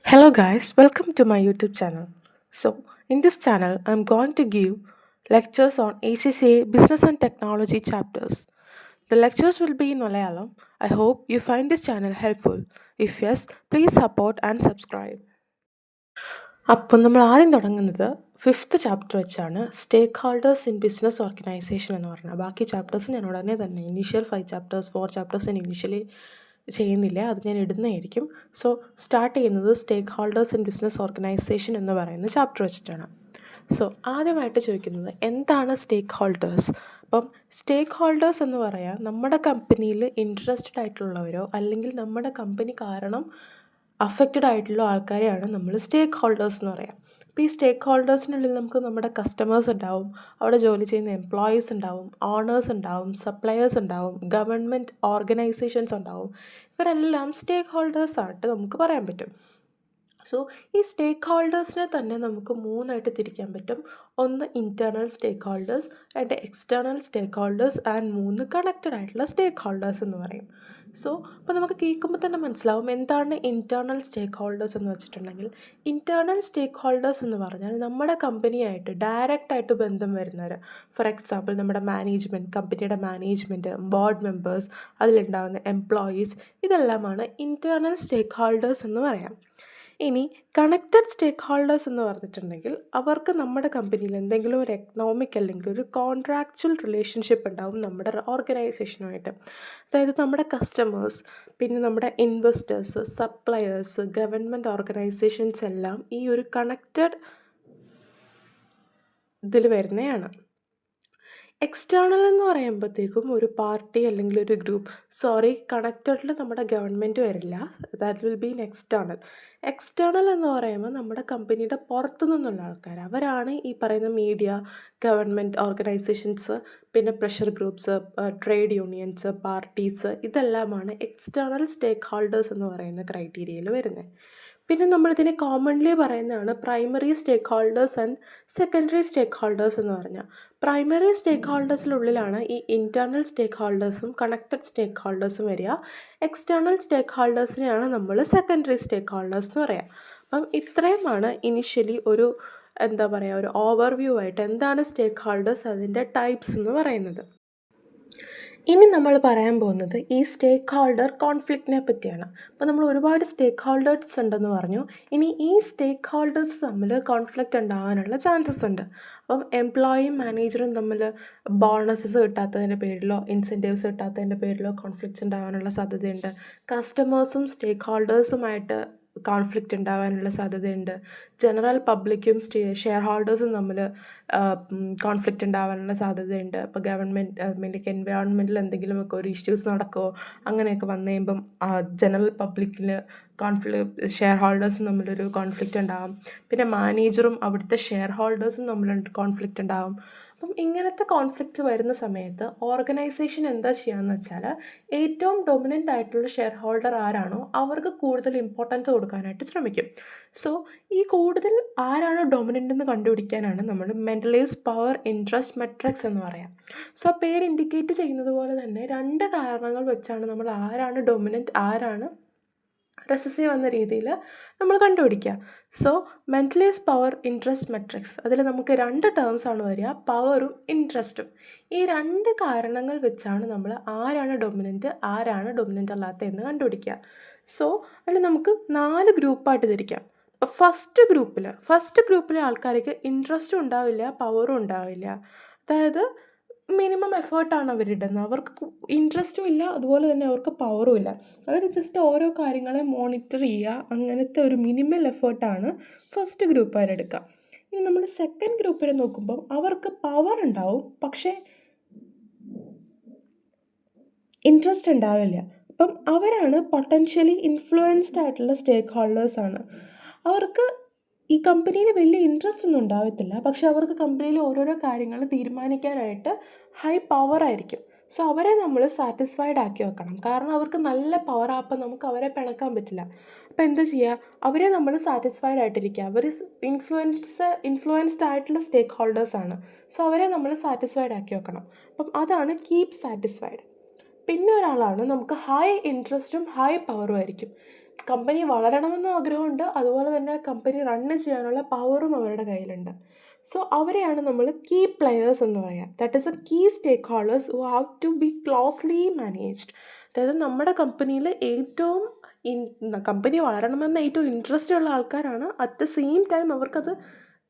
Hello guys, welcome to my YouTube channel. In this channel, I'm going to give lectures on ACCA Business and Technology chapters. The lectures will be in Malayalam. I hope you find this channel helpful. If yes, please support and subscribe. അപ്പോൾ നമ്മൾ ആദ്യം തുടങ്ങുന്നത് fifth chapter വെച്ചാണ് സ്റ്റേക്ക് holders in business organisation എന്ന് പറഞ്ഞാൽ ബാക്കി chapters ഞാൻ ഉടനെ തന്നെ ഇനീഷ്യൽ 5 ചാപ്റ്റേഴ്സ് 4 ചാപ്റ്റേഴ്സ് ഞാൻ ഇനീഷ്യലി ചെയ്യുന്നില്ല, അത് ഞാൻ ഇടുന്നതായിരിക്കും. സോ സ്റ്റാർട്ട് ചെയ്യുന്നത് സ്റ്റേക്ക് ഹോൾഡേഴ്സ് ഇൻ ബിസിനസ് ഓർഗനൈസേഷൻ എന്ന് പറയുന്ന ചാപ്റ്റർ വെച്ചിട്ടാണ്. സോ ആദ്യമായിട്ട് ചോദിക്കുന്നത് എന്താണ് സ്റ്റേക്ക് ഹോൾഡേഴ്സ്. അപ്പം സ്റ്റേക്ക് ഹോൾഡേഴ്സ് എന്ന് പറയാൻ നമ്മുടെ കമ്പനിയിൽ ഇൻട്രസ്റ്റഡ് ആയിട്ടുള്ളവരോ അല്ലെങ്കിൽ നമ്മുടെ കമ്പനി കാരണം അഫക്റ്റഡ് ആയിട്ടുള്ള ആൾക്കാരെയാണ് നമ്മൾ സ്റ്റേക്ക് ഹോൾഡേഴ്സ് എന്ന് പറയാം. അപ്പോൾ ഈ സ്റ്റേക്ക് ഹോൾഡേഴ്സിനുള്ളിൽ നമുക്ക് നമ്മുടെ കസ്റ്റമേഴ്സ് ഉണ്ടാവും, അവിടെ ജോലി ചെയ്യുന്ന എംപ്ലോയീസ് ഉണ്ടാവും, ഓണേഴ്സ് ഉണ്ടാവും, സപ്ലയേഴ്സ് ഉണ്ടാവും, ഗവൺമെൻറ് ഓർഗനൈസേഷൻസ് ഉണ്ടാവും. ഇവരെല്ലാം സ്റ്റേക്ക് ഹോൾഡേഴ്സ് ആയിട്ട് നമുക്ക് പറയാൻ പറ്റും. സോ ഈ സ്റ്റേക്ക് ഹോൾഡേഴ്സിനെ തന്നെ നമുക്ക് മൂന്നായിട്ട് തിരിക്കാൻ പറ്റും. ഒന്ന് ഇൻറ്റേർണൽ സ്റ്റേക്ക് ഹോൾഡേഴ്സ്, രണ്ട് എക്സ്റ്റേർണൽ സ്റ്റേക്ക് ഹോൾഡേഴ്സ് ആൻഡ് മൂന്ന് കണക്റ്റഡ് ആയിട്ടുള്ള സ്റ്റേക്ക് ഹോൾഡേഴ്സ് എന്ന് പറയും. സോ അപ്പോൾ നമുക്ക് കേൾക്കുമ്പോൾ തന്നെ മനസ്സിലാവും എന്താണ് ഇൻറ്റേർണൽ സ്റ്റേക്ക് ഹോൾഡേഴ്സ് എന്ന് വെച്ചിട്ടുണ്ടെങ്കിൽ. ഇൻറ്റേർണൽ സ്റ്റേക്ക് ഹോൾഡേഴ്സ് എന്ന് പറഞ്ഞാൽ നമ്മുടെ കമ്പനിയായിട്ട് ഡയറക്റ്റായിട്ട് ബന്ധം വരുന്നവർ. ഫോർ എക്സാമ്പിൾ നമ്മുടെ മാനേജ്മെൻറ്റ്, കമ്പനിയുടെ മാനേജ്മെൻറ്റ്, ബോർഡ് മെമ്പേഴ്സ്, അതിലുണ്ടാകുന്ന എംപ്ലോയീസ്, ഇതെല്ലാമാണ് ഇൻറ്റേർണൽ സ്റ്റേക്ക് ഹോൾഡേഴ്സ് എന്ന് പറയാം. ഇനി കണക്റ്റഡ് സ്റ്റേക്ക് ഹോൾഡേഴ്സ് എന്ന് പറഞ്ഞിട്ടുണ്ടെങ്കിൽ അവർക്ക് നമ്മുടെ കമ്പനിയിൽ എന്തെങ്കിലും ഒരു എക്കണോമിക് അല്ലെങ്കിൽ ഒരു കോൺട്രാക്ച്വൽ റിലേഷൻഷിപ്പ് ഉണ്ടാവും നമ്മുടെ ഓർഗനൈസേഷനുമായിട്ട്. അതായത് നമ്മുടെ കസ്റ്റമേഴ്സ്, പിന്നെ നമ്മുടെ ഇൻവെസ്റ്റേഴ്സ്, സപ്ലയേഴ്സ്, ഗവൺമെൻറ് ഓർഗനൈസേഷൻസ് എല്ലാം ഈ ഒരു കണക്റ്റഡ് ഇതിൽ വരുന്നതാണ്. എക്സ്റ്റേണൽ എന്ന് പറയുമ്പോഴത്തേക്കും ഒരു പാർട്ടി അല്ലെങ്കിൽ ഒരു ഗ്രൂപ്പ്, കണക്റ്റഡിൽ നമ്മുടെ ഗവൺമെൻറ് വരില്ല, that will be in external. External എന്ന് പറയുമ്പോൾ നമ്മുടെ കമ്പനിയുടെ പുറത്തു നിന്നുള്ള ആൾക്കാർ, അവരാണ് ഈ പറയുന്ന മീഡിയ, ഗവൺമെൻറ് ഓർഗനൈസേഷൻസ്, പിന്നെ pressure groups, trade unions, parties, ഇതെല്ലാമാണ് എക്സ്റ്റേണൽ സ്റ്റേക്ക് ഹോൾഡേഴ്സ് എന്ന് പറയുന്ന ക്രൈറ്റീരിയയിൽ വരുന്നത്. പിന്നെ നമ്മളിതിനെ കോമൺലി പറയുന്നതാണ് primary stakeholders and secondary stakeholders എന്ന് പറഞ്ഞാൽ. പ്രൈമറി സ്റ്റേക്ക് ഹോൾഡേഴ്സിനുള്ളിലാണ് ഈ ഇൻറ്റേർണൽ സ്റ്റേക്ക് ഹോൾഡേഴ്സും കണക്റ്റഡ് സ്റ്റേക്ക് ഹോൾഡേഴ്സും വരിക. എക്സ്റ്റേർണൽ സ്റ്റേക്ക് ഹോൾഡേഴ്സിനെയാണ് നമ്മൾ സെക്കൻഡറി സ്റ്റേക്ക് ഹോൾഡേഴ്സ് എന്ന് പറയുക. അപ്പം ഇത്രയുമാണ് ഇനിഷ്യലി ഒരു ഒരു ഓവർവ്യൂ ആയിട്ട് എന്താണ് സ്റ്റേക്ക് ഹോൾഡേഴ്സ്, അതിൻ്റെ ടൈപ്സ് എന്ന് പറയുന്നത്. ഇനി നമ്മൾ പറയാൻ പോകുന്നത് ഈ സ്റ്റേക്ക് ഹോൾഡർ കോൺഫ്ലിക്റ്റിനെ പറ്റിയാണ്. അപ്പോൾ നമ്മൾ ഒരുപാട് സ്റ്റേക്ക് ഹോൾഡേഴ്സ് ഉണ്ടെന്ന് പറഞ്ഞു. ഇനി ഈ സ്റ്റേക്ക് ഹോൾഡേഴ്സ് തമ്മിൽ കോൺഫ്ലിക്റ്റ് ഉണ്ടാകാനുള്ള ചാൻസസ് ഉണ്ട്. അപ്പം എംപ്ലോയിയും മാനേജറും തമ്മിൽ ബോണസസ് കിട്ടാത്തതിൻ്റെ പേരിലോ ഇൻസെൻറ്റീവ്സ് കിട്ടാത്തതിൻ്റെ പേരിലോ കോൺഫ്ലിക്റ്റ്സ് ഉണ്ടാകാനുള്ള സാധ്യതയുണ്ട്. കസ്റ്റമേഴ്സും സ്റ്റേക്ക് ഹോൾഡേഴ്സുമായിട്ട് കോൺഫ്ലിക്റ്റ് ഉണ്ടാകാനുള്ള സാധ്യതയുണ്ട്. ജനറൽ പബ്ലിക്കും ഷെയർ ഹോൾഡേഴ്സും തമ്മിൽ കോൺഫ്ലിക്റ്റ് ഉണ്ടാകാനുള്ള സാധ്യതയുണ്ട്. ഇപ്പോൾ ഗവൺമെൻറ് എൻവയോൺമെൻറ്റിൽ എന്തെങ്കിലുമൊക്കെ ഒരു ഇഷ്യൂസ് നടക്കുമോ, അങ്ങനെയൊക്കെ വന്നു കഴിയുമ്പം ജനറൽ പബ്ലിക്കിൽ ഷെയർ ഹോൾഡേഴ്സും തമ്മിലൊരു കോൺഫ്ലിക്റ്റ് ഉണ്ടാകും. പിന്നെ മാനേജറും അവിടുത്തെ ഷെയർ ഹോൾഡേഴ്സും തമ്മിൽ കോൺഫ്ലിക്റ്റ് ഉണ്ടാകും. അപ്പം ഇങ്ങനത്തെ കോൺഫ്ലിക്റ്റ് വരുന്ന സമയത്ത് ഓർഗനൈസേഷൻ എന്താ ചെയ്യുകയെന്ന് വെച്ചാൽ ഏറ്റവും ഡൊമിനൻ്റ് ആയിട്ടുള്ള ഷെയർ ഹോൾഡർ ആരാണോ അവർക്ക് കൂടുതൽ ഇമ്പോർട്ടൻസ് കൊടുക്കാനായിട്ട് ശ്രമിക്കും. സോ ഈ കൂടുതൽ ആരാണ് ഡൊമിനൻ്റ് എന്ന് കണ്ടുപിടിക്കാനാണ് നമ്മൾ മെൻഡലീവ്സ് പവർ ഇൻട്രസ്റ്റ് മെട്രിക്സ് എന്ന് പറയാം. സോ പേര് ഇൻഡിക്കേറ്റ് ചെയ്യുന്നത് പോലെ തന്നെ രണ്ട് കാരണങ്ങൾ വെച്ചാണ് നമ്മൾ ആരാണ് ഡൊമിനൻ്റ്, ആരാണ് റെസസീവ് എന്ന രീതിയിൽ നമ്മൾ കണ്ടുപിടിക്കുക. So Mendeleev's power interest matrix, അതിൽ നമുക്ക് രണ്ട് ടേംസാണ് വരിക, പവറും ഇൻട്രസ്റ്റും. ഈ രണ്ട് കാരണങ്ങൾ വെച്ചാണ് നമ്മൾ ആരാണ് ഡൊമിനൻ്റ്, ആരാണ് ഡൊമിനൻ്റ് അല്ലാത്തതെന്ന് കണ്ടുപിടിക്കുക. സോ അതിൽ നമുക്ക് 4 ഗ്രൂപ്പായിട്ട് തിരിക്കാം. ഫസ്റ്റ് ഗ്രൂപ്പിലെ ആൾക്കാർക്ക് ഇൻട്രസ്റ്റും ഉണ്ടാവില്ല, പവറും ഉണ്ടാവില്ല. അതായത് മിനിമം എഫേർട്ടാണ് അവരിടുന്നത്, അവർക്ക് ഇൻട്രസ്റ്റും ഇല്ല, അതുപോലെ തന്നെ അവർക്ക് പവറും ഇല്ല. അവർ ജസ്റ്റ് ഓരോ കാര്യങ്ങളെ മോണിറ്റർ ചെയ്യുക, അങ്ങനത്തെ ഒരു മിനിമൽ എഫേർട്ടാണ് ഫസ്റ്റ് ഗ്രൂപ്പുകാരെടുക്കുക. ഇനി നമ്മൾ സെക്കൻഡ് ഗ്രൂപ്പിനെ നോക്കുമ്പം അവർക്ക് പവർ ഉണ്ടാവും, പക്ഷേ ഇൻട്രസ്റ്റ് ഉണ്ടാവില്ല. അപ്പം അവരാണ് പൊട്ടൻഷ്യലി ഇൻഫ്ലുവൻസ്ഡ് ആയിട്ടുള്ള സ്റ്റേക്ക് ഹോൾഡേഴ്സാണ്. അവർക്ക് ഈ കമ്പനിയിൽ വലിയ ഇൻട്രസ്റ്റ് ഒന്നും ഉണ്ടാവത്തില്ല, പക്ഷെ അവർക്ക് കമ്പനിയിൽ ഓരോരോ കാര്യങ്ങൾ തീരുമാനിക്കാനായിട്ട് ഹൈ പവർ ആയിരിക്കും. സോ അവരെ നമ്മൾ സാറ്റിസ്ഫൈഡ് ആക്കി വെക്കണം, കാരണം അവർക്ക് നല്ല പവർ ആപ്പം നമുക്ക് അവരെ പിണക്കാൻ പറ്റില്ല. അപ്പോൾ എന്താ ചെയ്യുക, അവരെ നമ്മൾ സാറ്റിസ്ഫൈഡ് ആയിട്ടിരിക്കുക. അവർ ഇൻഫ്ലുവൻസ്ഡ് ആയിട്ടുള്ള സ്റ്റേക്ക് ഹോൾഡേഴ്സാണ്. സോ അവരെ നമ്മൾ സാറ്റിസ്ഫൈഡ് ആക്കി വെക്കണം. അപ്പം അതാണ് കീപ് സാറ്റിസ്ഫൈഡ്. പിന്നെ ഒരാളാണ് നമുക്ക് ഹൈ ഇൻട്രസ്റ്റും ഹൈ പവറും ആയിരിക്കും. കമ്പനി വളരണമെന്ന് ആഗ്രഹമുണ്ട്, അതുപോലെ തന്നെ കമ്പനി റണ്ണ് ചെയ്യാനുള്ള പവറും അവരുടെ കയ്യിലുണ്ട്. സോ അവരെയാണ് നമ്മൾ കീ പ്ലെയേഴ്സ് എന്ന് പറയുക. That is a key stakeholders who have to be closely managed. അതായത് നമ്മുടെ കമ്പനിയിൽ ഏറ്റവും കമ്പനി വളരണമെന്ന് ഏറ്റവും ഇൻട്രസ്റ്റ് ഉള്ള ആൾക്കാരാണ്. അറ്റ് ദ സെയിം ടൈം അവർക്കത്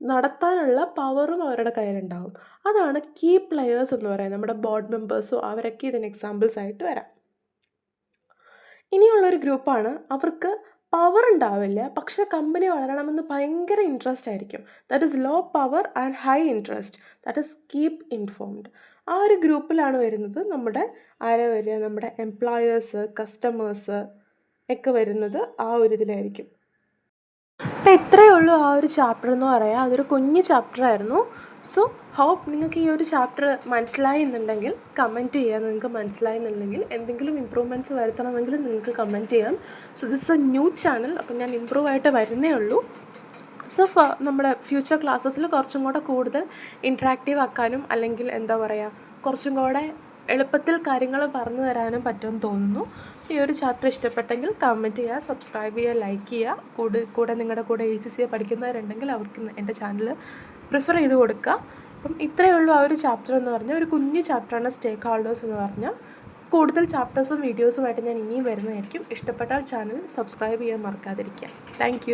നടത്താനുള്ള പവറും അവരുടെ കയ്യിലുണ്ടാവും. അതാണ് കീ പ്ലെയേഴ്സ് എന്ന് പറയുന്നത്. നമ്മുടെ ബോർഡ് മെമ്പേഴ്സോ അവരൊക്കെ ഇതിന് എക്സാമ്പിൾസ് ആയിട്ട് വരാം. ഇനിയുള്ളൊരു ഗ്രൂപ്പാണ് അവർക്ക് പവർ ഉണ്ടാവില്ല, പക്ഷെ കമ്പനി വളരണമെന്ന് ഭയങ്കര ഇൻട്രസ്റ്റ് ആയിരിക്കും. That is low power and high interest. That is keep informed. ആ ഒരു ഗ്രൂപ്പിലാണ് വരുന്നത് ആരാ വരിക, നമ്മുടെ എംപ്ലോയേഴ്സ്, കസ്റ്റമേഴ്സ് ഒക്കെ വരുന്നത് ആ ഒരു ഇതിലായിരിക്കും. അപ്പം ഇത്രയേ ഉള്ളൂ ആ ഒരു ചാപ്റ്റർ എന്ന് പറയാം. അതൊരു കുഞ്ഞ് ചാപ്റ്ററായിരുന്നു. സോ ഹോപ്പ് നിങ്ങൾക്ക് ഈ ഒരു ചാപ്റ്റർ മനസ്സിലായി എന്നുണ്ടെങ്കിൽ കമൻറ്റ് ചെയ്യാം. നിങ്ങൾക്ക് മനസ്സിലായി എന്നുണ്ടെങ്കിൽ എന്തെങ്കിലും ഇമ്പ്രൂവ്മെൻറ്റ്സ് വരുത്തണമെങ്കിൽ നിങ്ങൾക്ക് കമൻറ്റ് ചെയ്യാം. So this A new channel. അപ്പം ഞാൻ ഇമ്പ്രൂവ് ആയിട്ട് വരുന്നേ ഉള്ളൂ. സോ നമ്മുടെ ഫ്യൂച്ചർ ക്ലാസ്സസിൽ കുറച്ചും കൂടെ കൂടുതൽ ഇൻട്രാക്റ്റീവ് ആക്കാനും അല്ലെങ്കിൽ എന്താ പറയുക കുറച്ചും കൂടെ എളുപ്പത്തിൽ കാര്യങ്ങൾ പറഞ്ഞു തരാനും പറ്റുമെന്ന് തോന്നുന്നു. ഈ ഒരു ചാപ്റ്റർ ഇഷ്ടപ്പെട്ടെങ്കിൽ കമൻറ്റ് ചെയ്യുക, സബ്സ്ക്രൈബ് ചെയ്യുക, ലൈക്ക് ചെയ്യുക. കൂടെ നിങ്ങളുടെ കൂടെ HCA പഠിക്കുന്നവരുണ്ടെങ്കിൽ അവർക്ക് എൻ്റെ ചാനൽ പ്രിഫർ ചെയ്ത് കൊടുക്കുക. അപ്പം ഇത്രയേ ഉള്ളൂ ആ ഒരു ചാപ്റ്റർ എന്ന് പറഞ്ഞാൽ. ഒരു കുഞ്ഞു ചാപ്റ്ററാണ് സ്റ്റേക്ക് ഹോൾഡേഴ്സ് എന്ന് പറഞ്ഞാൽ. കൂടുതൽ ചാപ്റ്റേഴ്സും വീഡിയോസുമായിട്ട് ഞാൻ ഇനിയും വരുന്നതായിരിക്കും. ഇഷ്ടപ്പെട്ടാൽ ചാനൽ സബ്സ്ക്രൈബ് ചെയ്യാൻ മറക്കാതിരിക്കുക. താങ്ക്